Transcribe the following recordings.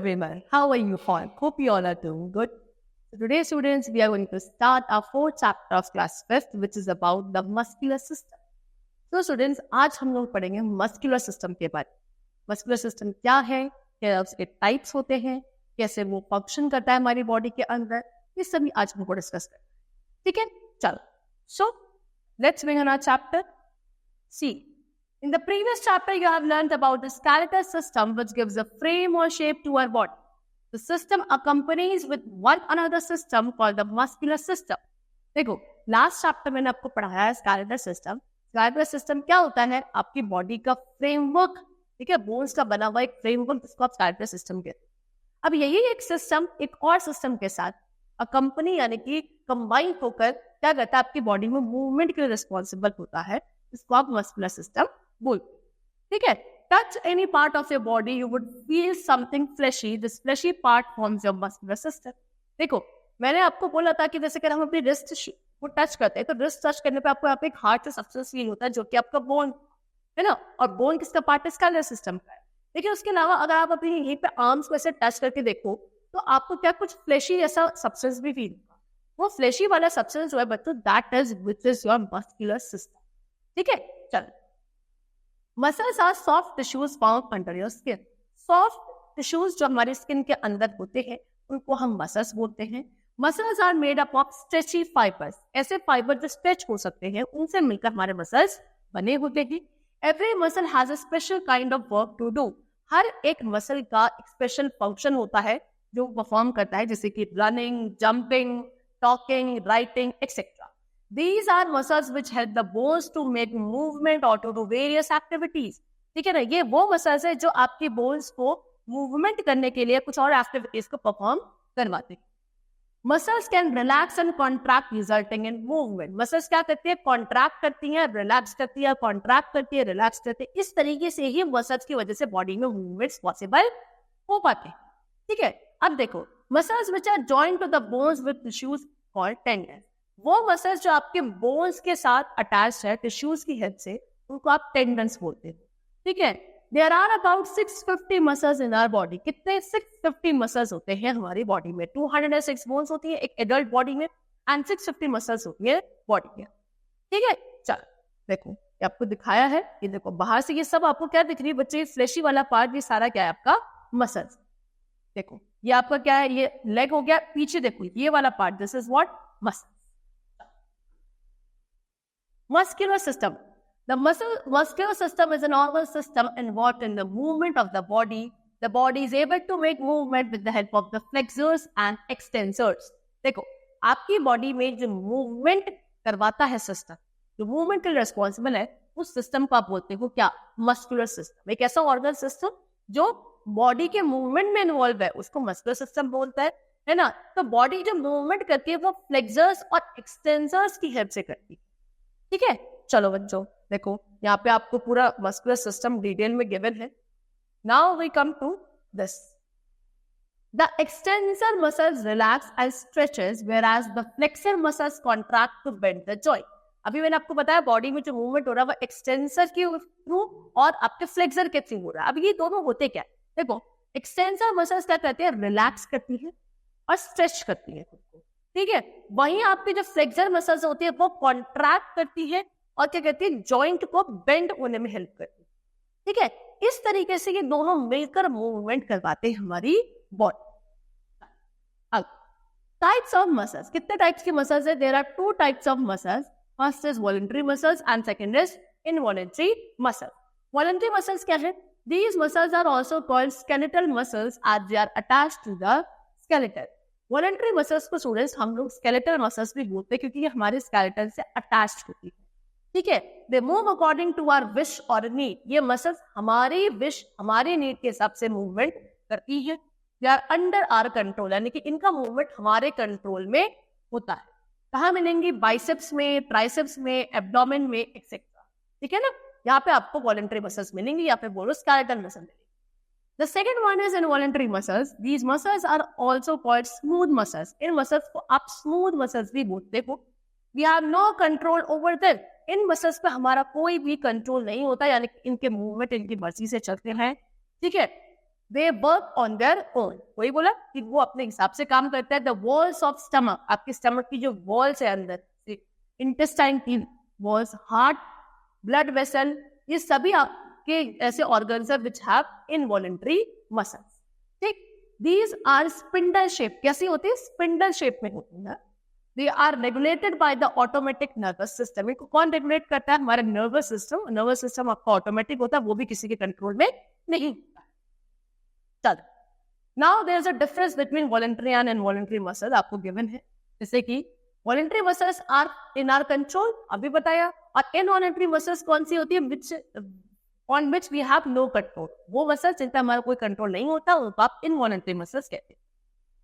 everyone. How are you all? Hope you all are doing good. So today, students, we are going to start our fourth chapter of class 5th, which is about the muscular system. So students, आज हम लोग पढ़ेंगे muscular system के बारे में. Muscular system क्या है, क्या उसके types होते हैं, कैसे वो function करता है हमारी body के अंदर, ये सभी आज हमको डिस्कस करें. ठीक है, चलो. So let's begin our chapter. See, in the previous chapter, you have learned about the skeletal system, which gives a frame or shape to our body. The system accompanies with one another system called the muscular system. देखो, last chapter मैंने आपको पढ़ाया है skeletal system. Skeletal system क्या होता है? आपकी body का framework, ठीक है, bones का बना हुआ एक framework जिसको आप skeletal system कहते हैं. अब यही एक system एक और system के साथ accompany यानी कि combine होकर क्या करता है, आपकी body में movement के लिए responsible होता है, इसको आप muscular system बोलते हैं. ठीक है, touch any part of your body, you would feel something fleshy. This fleshy part forms your muscular system. देखो, मैंने आपको बोला था कि जैसे कि हम अपनी रिस्ट को टच करते हैं, तो रिस्ट टच करने पे आपको यहाँ पे एक हार्ट से सब्सटेंस फील होता है, जो कि आपका बोन है ना, और बोन किसका पार्ट है? स्केलेटल सिस्टम का है. लेकिन उसके अलावा अगर आप अपनी यहीं पे आर्म्स को ऐसे टच करके देखो, तो आपको क्या कुछ फ्लेशी जैसा सब्सटेंस भी फील होगा. वो फ्लेशी वाला सब्सटेंस जो है बच्चों, that is which is your muscular system. ठीक है, चलो. Muscles are soft tissues found under your skin. Soft tissues जो हमारे स्किन के अंदर होते हैं, उनको हम मसल्स बोलते हैं. Muscles are made up of stretchy fibers. ऐसे फाइबर जो स्ट्रेच हो सकते हैं, उनसे मिलकर हमारे मसल्स बने होते हैं. Every muscle has a special kind of work to do. हर एक मसल का एक स्पेशल फंक्शन होता है जो परफॉर्म करता है, जैसे कि running, jumping, talking, writing etcetera. These are muscles which help the bones to make movement or to do various activities. ठीक है ना, ये वो मसल्स है जो आपकी बोन्स को मूवमेंट करने के लिए कुछ और एक्टिविटीज को परफॉर्म करवाते हैं. Muscles can relax and contract resulting in movement. Muscles क्या करती है? कॉन्ट्रैक्ट करती है, रिलैक्स करती है, कॉन्ट्रैक्ट करती है, रिलैक्स करती है. इस तरीके से ही मसल्स की वजह से बॉडी में मूवमेंट्स पॉसिबल हो पाते हैं. ठीक है, अब देखो, muscles which are joint to the bones with tissues called tendon. वो मसल्स जो आपके बोन्स के साथ अटैच है टिश्यूज की हेल्प से, उनको आप टेंडन्स बोलते हैं. ठीक है, there are about 650 muscles in our body. कितने? 650 मसल्स होते हैं हमारी बॉडी में. 206 बोन्स होती है एक एडल्ट बॉडी में, एंड 650 मसल्स होती है बॉडी में. ठीक है, चलो देखो, ये आपको दिखाया है. ये देखो, बाहर से ये सब आपको क्या दिख रही है बच्चे? फ्लेशी वाला पार्ट, ये सारा क्या है? आपका मसल्स. देखो, ये आपका क्या है? ये लेग हो गया. पीछे देखो, ये वाला part, this is what? Muscle. Muscular system. The muscular system is a normal system involved in the movement of the body. The body is able to make movement with the help of the flexors and extensors. देखो, आपकी body में जो movement करवाता है system, जो movement के लिए responsible है, उस सिस्टम को आप बोलते हो क्या? Muscular system. एक ऐसा ऑर्गन सिस्टम जो बॉडी के मूवमेंट में इन्वॉल्व है, उसको मस्कुलर सिस्टम बोलता है ना. तो बॉडी जो मूवमेंट करती है वो फ्लेक्सर्स और एक्सटेंसर्स की हेल्प से करती है. ठीक है, चलो बच्चों देखो, यहाँ पे आपको पूरा मस्कुलर सिस्टम डिटेल में गिवन है. Now we come to this. The extensor muscles relax and stretches whereas the flexor muscles contract to bend the joint. अभी मैंने आपको बताया बॉडी में जो मूवमेंट हो रहा है वो एक्सटेंसर के थ्रू और आपके फ्लेक्सर के थ्रू हो रहा है. अब ये दोनों होते क्या? देखो, एक्सटेंसर मसल्स क्या करते हैं? रिलैक्स करती है और स्ट्रेच करती है खुद को. ठीक है, वहीं आपकी जो फ्लेक्सर मसल्स होती है वो कॉन्ट्रैक्ट करती है और क्या करती है? जॉइंट को बेंड होने में हेल्प करती है. ठीक है, इस तरीके से ये दोनों मिलकर मूवमेंट करवाते हैं हमारी बॉडी. अब टाइप्स ऑफ मसल्स. कितने टाइप्स के मसल्स है? There are 2 types of muscles. First is voluntary muscles and second is involuntary muscle. Voluntary muscles क्या है? These muscles are also called skeletal muscles as they are attached to the skeleton. Voluntary muscles को students हम लोग skeletal muscles भी बोलते हैं, क्योंकि ये हमारे स्केलेटन से अटैच्ड होती है. ठीक है, they move according to our wish और नीड. ये मसल्स हमारी विश, हमारे नीड के हिसाब से मूवमेंट करती है. They are under our control, यानी कि इनका मूवमेंट हमारे कंट्रोल में होता है. कहाँ मिलेंगी? बाइसेप्स में, ट्राइसेप्स में, एब्डोमेन में एक्सेट्रा. ठीक है ना, यहाँ पे आपको वॉलंटरी मसल्स मिलेंगी या फिर बोलो स्केलेटल मसल मिलेंगी. The second one is involuntary muscles. These muscles are also called smooth muscles. In muscles को आप smooth muscles भी बोलते हो. We have no control over them. In muscles पे हमारा कोई भी कंट्रोल नहीं होता, यानी कि इनके मूवमेंट इनकी मर्जी से चलते हैं. ठीक है, they work on their own. वही बोला कि वो अपने हिसाब से काम करता है। द वॉल्स ऑफ स्टमक, आपके स्टमक की जो वॉल्स है अंदर, इंटेस्टाइन की वॉल्स, हार्ट, ब्लड वेसल, ये सभी आपके ऐसे ऑर्गन्स है विच हैव इनवॉलंटरी मसल्स। ठीक, दीज आर स्पिंडल शेप। कैसी होती है? स्पिंडल शेप में होती है। They are regulated by the automatic nervous system. इनको कौन रेगुलेट करता है? हमारा नर्वस सिस्टम। नर्वस सिस्टम आपका ऑटोमेटिक होता है, वो भी किसी के कंट्रोल में नहीं। चल, now there is a difference between voluntary and involuntary muscle, आपको गिवन है। जैसे कि voluntary muscles are in our control, अभी बताया, और इनवॉलंटरी मसल्स कौन सी होती है? Which on which we have no control. वो मसल्स जिन पर हमारा कोई कंट्रोल नहीं होता, उनको आप इनवॉलंटरी मसल्स कहते हैं।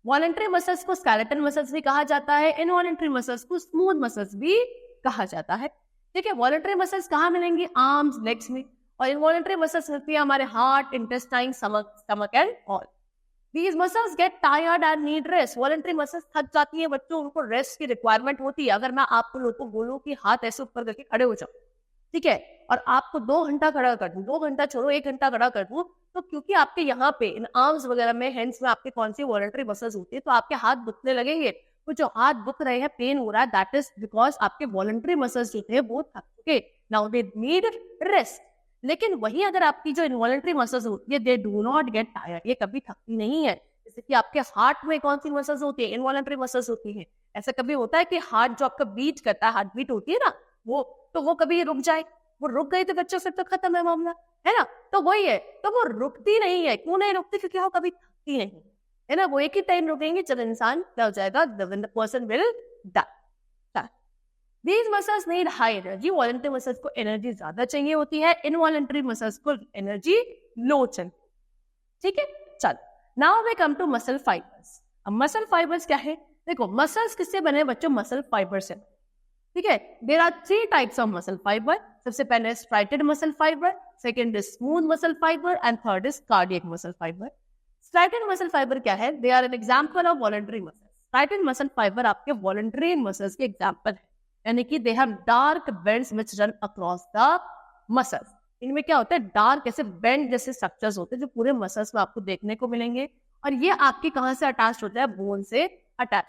वॉलंटरी मसल्स को स्केलेटल मसल्स भी कहा जाता है, इनवॉलंटरी मसल्स को स्मूथ मसल्स भी कहा जाता है। ठीक है, वॉलंटरी मसल्स कहाँ मिलेंगी? आर्म्स, लेग्स में, और इनवॉलंटरी मसल्स मिलती है हमारे heart, intestine, stomach and all. These muscles get tired and need rest. Voluntary muscles थक जाती हैं बच्चों, उनको रेस्ट की रिक्वायरमेंट होती है। अगर मैं आपको लोगों को बोलूं कि हाथ ऐसे ऊपर करके खड़े हो जाओ, ठीक है, और आपको 2 घंटा खड़ा कर दूं, 2 घंटा छोड़ो 1 घंटा खड़ा कर दूं, तो क्योंकि आपके यहाँ पे इन आर्म्स वगैरह में, हैंड्स में आपके कौन सी वॉलंटरी मसल्स होती है, तो आपके हाथ दुखने लगेंगे। वो जो हाथ दुख रहे हैं, पेन हो रहा है, दैट इज बिकॉज आपके वॉलंटरी मसल्स जो थे वो थक चुके। Now they need rest. लेकिन वही अगर आपकी जो इनवॉलंटरी मसल्स होती है, दे डू नॉट गेट टायर्ड, ये कभी थकती नहीं है। जैसे कि आपके हार्ट में कौन सी मसल्स होती है? इनवॉलंटरी मसल्स होती है। ऐसा कभी होता है कि हार्ट जो आपका बीट करता है, हार्ट बीट होती है ना, वो कभी रुक जाए? वो रुक गई तो बच्चों से तो खत्म है मामला, है ना? तो वही है, तो वो रुकती नहीं है। क्यों नहीं रुकती? क्योंकि वो कभी थकती नहीं है ना। वो एक ही टाइम रुकेंगे जब इंसान क्या हो जाएगा, when the person will die. These muscles need high energy. Voluntary muscles को एनर्जी ज्यादा चाहिए होती है, इनवॉलंटरी मसल्स को एनर्जी लो चाहिए। ठीक है, चल, now we come to muscle fibres. अब मसल फाइबर्स क्या है? देखो, मसल्स किससे बने बच्चों? मसल फाइबर से। ठीक है, there are 3 types of muscle fibre. सबसे पहले striated muscle fibre, second is smooth muscle fibre, and third is cardiac muscle fibre. Striated muscle fibre क्या है? They are an example of voluntary muscle. Striated muscle fibre आपके voluntary muscles के example है, यानी कि they have dark bends which run across the muscles. इनमें क्या होता है? डार्क ऐसे बेंड जैसे स्ट्रक्चर्स होते हैं जो पूरे मसल्स में आपको देखने को मिलेंगे, और ये आपके कहां से अटैच होता है? बोन से अटैच।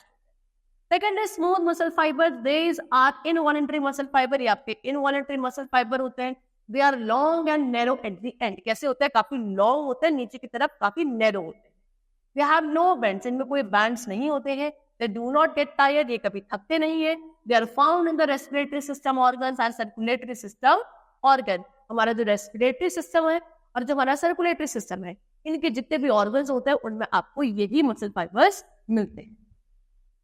सेकंड है smooth muscle fibre. These are involuntary muscle fibre. ये आपके इनवॉलंटरी मसल फाइबर होते हैं। They are long and narrow at the end. कैसे होता है? काफी लॉन्ग होते हैं, नीचे की तरफ काफी नैरो होते हैं। दे हैव नो बैंड्स, इनमें कोई बैंड्स नहीं होते हैं। They do not get tired, ये कभी थकते नहीं है। They are found in the respiratory system organs and circulatory system organ. हमारा जो रेस्पिरेटरी सिस्टम है और जो हमारा सर्कुलेटरी सिस्टम है, इनके जितने भी ऑर्गन्स होते हैं उनमें आपको यही मसल फाइबर्स मिलते हैं।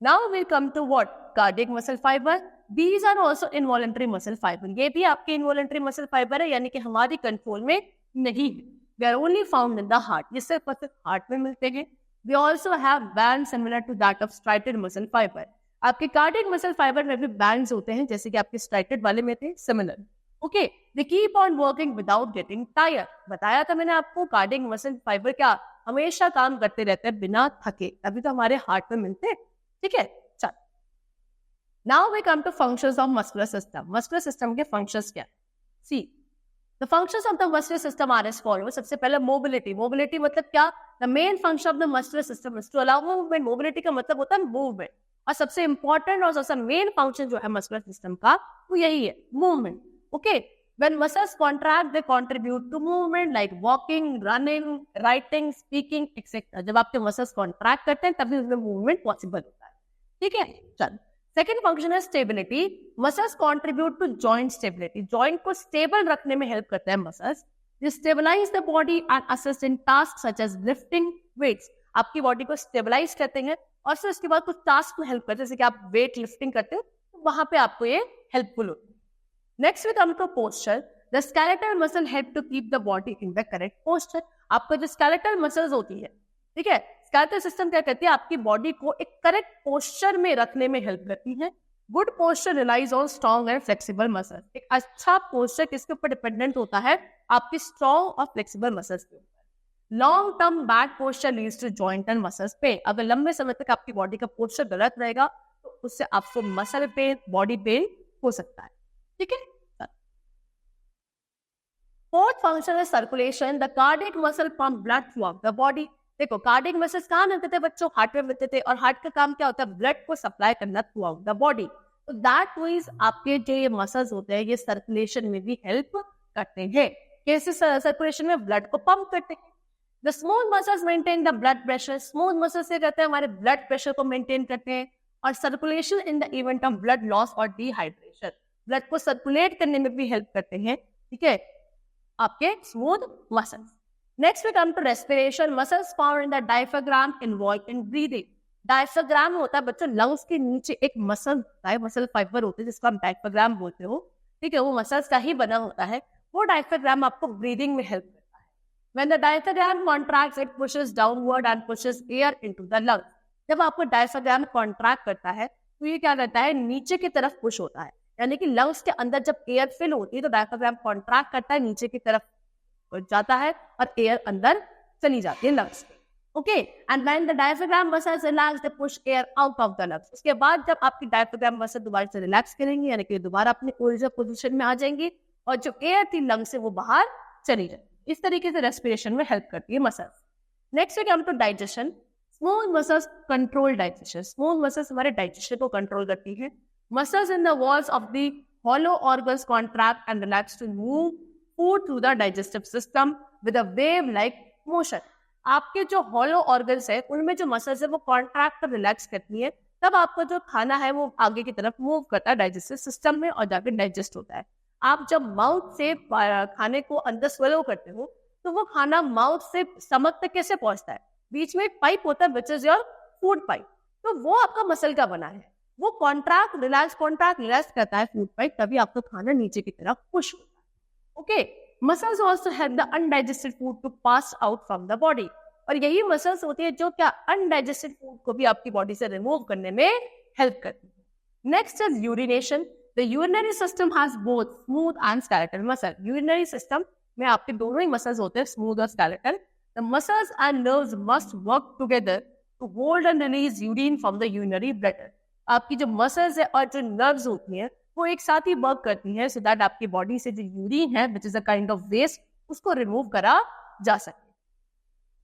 Now we'll come to what? Cardiac muscle fiber. These are also involuntary muscle fiber. ये भी आपके involuntary muscle fiber है, यानी कि हमारी कंट्रोल में नहीं है। They are only found in the heart. ये सिर्फ हार्ट में मिलते हैं। They also have bands similar to that of striated muscle fiber. आपके cardiac muscle fiber में भी bands होते हैं, जैसे कि आपके striated वाले में थे, similar. Okay, they keep on working without getting tired. बताया था मैंने आपको, cardiac muscle fiber क्या हमेशा काम करते रहते हैं बिना थके, तभी तो हमारे हार्ट में मिलते हैं। ठीक है, चल, now we come to functions of muscular system. Muscular system के फंक्शंस क्या? See, the functions of the muscular system are as follow. सबसे पहले मोबिलिटी। मोबिलिटी मतलब क्या? The main function of the muscular system is to allow movement. Mobility का मतलब होता है मूवमेंट, और सबसे इंपॉर्टेंट और सबसे मेन फंक्शन जो है मस्कुलर सिस्टम का, वो यही है, movement. Okay, when muscles contract they contribute to movement like walking, running, writing, speaking etc. जब आपके मसल्स कॉन्ट्रैक्ट करते हैं तभी उसमें मूवमेंट पॉसिबल होता है। ठीक है, चल, सेकंड फंक्शन है stability. Muscles contribute to joint stability. Joint को स्टेबल रखने में हेल्प करते हैं मसल्स। They stabilise the body and assist in task such as lifting weights. आपकी बॉडी को स्टेबलाइज करते हैं और फिर उसके बाद कुछ टास्क में हेल्प करते हैं, जैसे कि आप वेट लिफ्टिंग करते हो तो वहां पे आपको ये हेल्पफुल होती है। Next we come to posture. The skeletal muscle help to keep the body in the correct posture. आपका जो skeletal muscles होती है, ठीक है, skeletal system क्या करती है? आपकी बॉडी को एक करेक्ट पोस्चर में रखने में हेल्प करती है। Good posture relies on strong and flexible muscles. एक अच्छा पोस्चर किसके ऊपर डिपेंडेंट होता है? आपकी स्ट्रॉन्ग और फ्लेक्सिबल मसल्स के ऊपर। Long term bad posture leads to joint and muscles pain. अगर लंबे समय तक आपकी बॉडी का पोस्चर गलत रहेगा तो उससे आपको मसल पेन, बॉडी पेन हो सकता है। ठीक है, fourth function is circulation. The cardiac muscle pump blood through the body. देखो कार्डियक मसल्स कहाँ मिलते थे बच्चों? हार्ट में मिलते थे, और हार्ट का काम क्या होता है? ब्लड को सप्लाई करना थ्रू आउट द बॉडी. तो दैट मींस आपके जो ये मसल्स होते हैं ये सर्कुलेशन में भी हेल्प करते हैं. कैसे सर्कुलेशन में? ब्लड को पंप करते हैं. The smooth muscles maintain the blood pressure. Smooth muscles से कहते हैं हमारे ब्लड प्रेशर को मेंटेन करते हैं. और circulation in the event of blood loss और डिहाइड्रेशन, ब्लड को सर्कुलेट करने में भी हेल्प करते हैं. ठीक है, आपके smooth muscles. Next we come to respiration. Muscles found in the diaphragm involve in breathing. Diaphragm होता है बच्चों लंग्स के नीचे एक मसल होता है, मसल फाइबर होते हैं जिसको हम डायफ्राम बोलते हो. ठीक है, वो मसल्स का ही बना होता है. वो डायफ्राम आपको ब्रीदिंग में हेल्प करता है. When the diaphragm contracts, it pushes downward and pushes air into the lungs. जब आपको डायफ्राम कॉन्ट्रैक्ट करता है तो ये क्या करता है? नीचे की तरफ पुश होता है, यानी कि लंग्स के अंदर जब एयर फिल होती है तो डायफ्राम कॉन्ट्रैक्ट करता है, नीचे की तरफ जाता है और एयर अंदर चली जाती है लंग्स में. Okay, and when the diaphragm muscles relax they push air out of the lungs. उसके बाद जब आपकी डायफ्राम मसल दोबारा से रिलैक्स करेंगे, यानी कि दोबारा अपने ओरिजिनल पोजीशन में आ जाएंगी और जो एयर थी लंग्स से वो बाहर चली जाएगी. इस तरीके से रेस्पिरेशन में हेल्प करती है muscles. Next we come to digestion. Smooth muscles control digestion. Smooth muscles हमारे डाइजेशन को कंट्रोल करती है. Muscles in the walls of the hollow organs contract and relax to move food through the digestive system with a wave like motion. आपके जो hollow organs है उनमें जो muscles है वो कॉन्ट्रैक्ट और रिलैक्स करती है, तब आपका जो खाना है वो आगे की तरफ मूव करता है डाइजेस्टिव सिस्टम में और जाकर डाइजेस्ट होता है. आप जब माउथ से खाने को अंदर स्वेलो करते हो तो वो खाना माउथ से स्टमक तक कैसे पहुंचता है? बीच में एक पाइप होता है which is your food pipe. तो वो आपका मसल का बना है, वो कॉन्ट्रैक्ट रिलैक्स करता है फूड पाइप, तभी आपका खाना नीचे की तरफ पुश होता है. Okay, muscles also help the undigested food to pass out from the body. और यही मसल्स होती है जो क्या अनडाइजेस्टेड फूड को भी आपकी बॉडी से रिमूव करने में हेल्प करती है. Next is urination. The urinary system has both smooth and skeletal muscle. Urinary system में आपके दोनों ही मसल्स होते हैं, स्मूथ और skeletal. The muscles and nerves must work together to hold and release urine from the urinary bladder. आपकी जो muscles है और जो नर्व्स होती हैं वो एक साथ ही वर्क करती हैं सो दैट आपकी बॉडी से जो यूरिन है which is a kind of waste उसको रिमूव करा जा सके.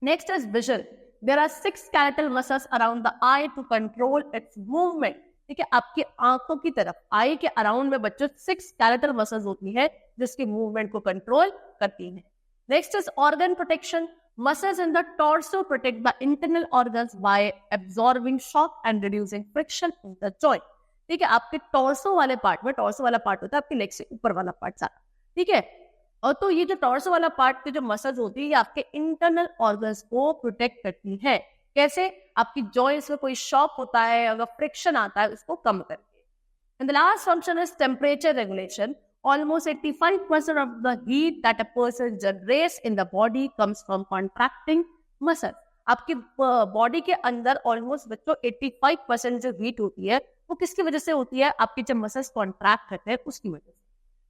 Next is vision. There are 6 skeletal muscles around the eye to control its movement. ठीक है, आपकी आंखों की तरफ आई के अराउंड में बच्चों 6 skeletal muscles होती है जिसकी मूवमेंट को कंट्रोल करती है. Next is organ protection. Muscles in the torso protect the internal organs by absorbing shock and reducing friction in the joint. ठीक है, आपके टॉर्सो वाले पार्ट में, टॉर्सो वाला पार्ट होता है आपके लेग से ऊपर वाला पार्ट सारा. ठीक है, और तो ये जो टॉर्सो वाला पार्ट के जो मसल्स होती है ये आपके इंटरनल ऑर्गन्स को प्रोटेक्ट करती है. कैसे? आपकी जॉइंट्स में कोई शॉक होता है, अगर फ्रिक्शन आता है उसको कम करके. And the last function is temperature regulation. Almost 85% of the heat that a person generates in the body comes from contracting muscles. आपकी बॉडी के अंदर ऑलमोस्ट बच्चों 85% जो हीट होती है वो किसकी वजह से होती है? आपके जब मसल्स कॉन्ट्रैक्ट करते हैं उसकी वजह से.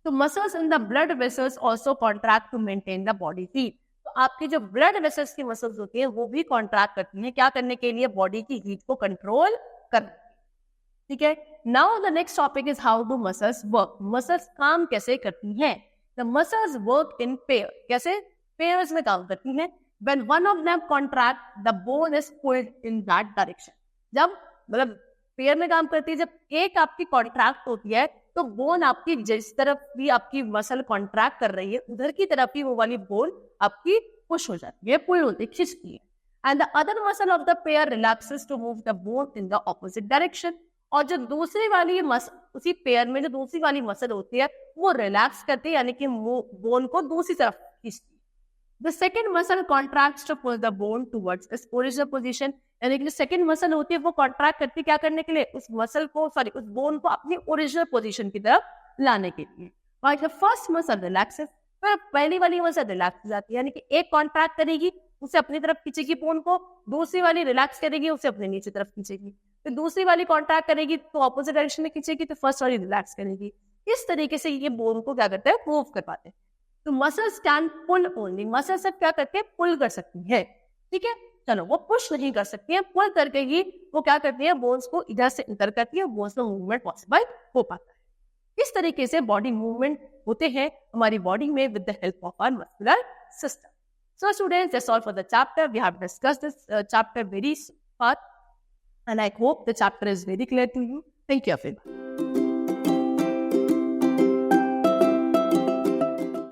तो muscles in the blood vessels also contract to maintain the body heat. तो आपकी जो ब्लड वेसल्स की मसल्स होती है वो भी कॉन्ट्रैक्ट करती हैं, क्या करने के लिए? बॉडी की हीट को कंट्रोल करने. ठीक है, now the next topic is how do muscles work. Muscles काम कैसे करती हैं? The muscles work in pair. कैसे? पेयर्स में काम करती हैं. When one of them contract the bone is pulled in that direction. जब मतलब पेयर में काम करती है, जब एक आपकी कॉन्ट्रैक्ट होती है तो बोन आपकी जिस तरफ भी आपकी मसल कॉन्ट्रैक्ट कर रही है उधर की तरफ ही वो वाली बोन आपकी पुश हो जाती है, पुल होती है, खिंचती है. And the other muscle of the pair relaxes to move the bone in the opposite direction. और जो दूसरी वाली उसी पेयर में जो दूसरी वाली मसल होती है वो रिलैक्स करती है, यानी कि बोन को दूसरी तरफ खींचती है. The second muscle contracts to pull the bone towards its original position. यानी कि जो सेकंड मसल होती है वो कॉन्ट्रैक्ट करती है क्या करने के लिए? उस मसल को उस बोन को अपनी ओरिजिनल पोजीशन की तरफ लाने के लिए. While the first muscle relaxes. फिर पहली वाली मसल रिलैक्स हो जाती है, यानी कि एक कॉन्ट्रैक्ट करेगी उसे अपनी तरफ खींचेगी बोन को, दूसरी वाली रिलैक्स करेगी उसे अपने नीचे तरफ खींचेगी, फिर दूसरी वाली कॉन्ट्रैक्ट करेगी तो ऑपोजिट डायरेक्शन में खींचेगी तो फर्स्ट वाली रिलैक्स करेगी. इस तरीके से ये बोन को क्या करते हैं? मूव कर पाते हैं. तो muscles can pull only. Muscle सब क्या करते हैं? पुल कर सकती है. ठीक है, चलो वो पुश नहीं कर सकती है, पुल करके ही वो क्या करती है? बोन्स को इधर से इधर करती है, बोन्स में मूवमेंट पॉसिबल हो पाता है. इस तरीके से बॉडी मूवमेंट होते हैं हमारी बॉडी में with the help of our muscular system. So students, that's all for the chapter. We have discussed this chapter very far, and I hope the chapter is very clear to you. Thank you everyone.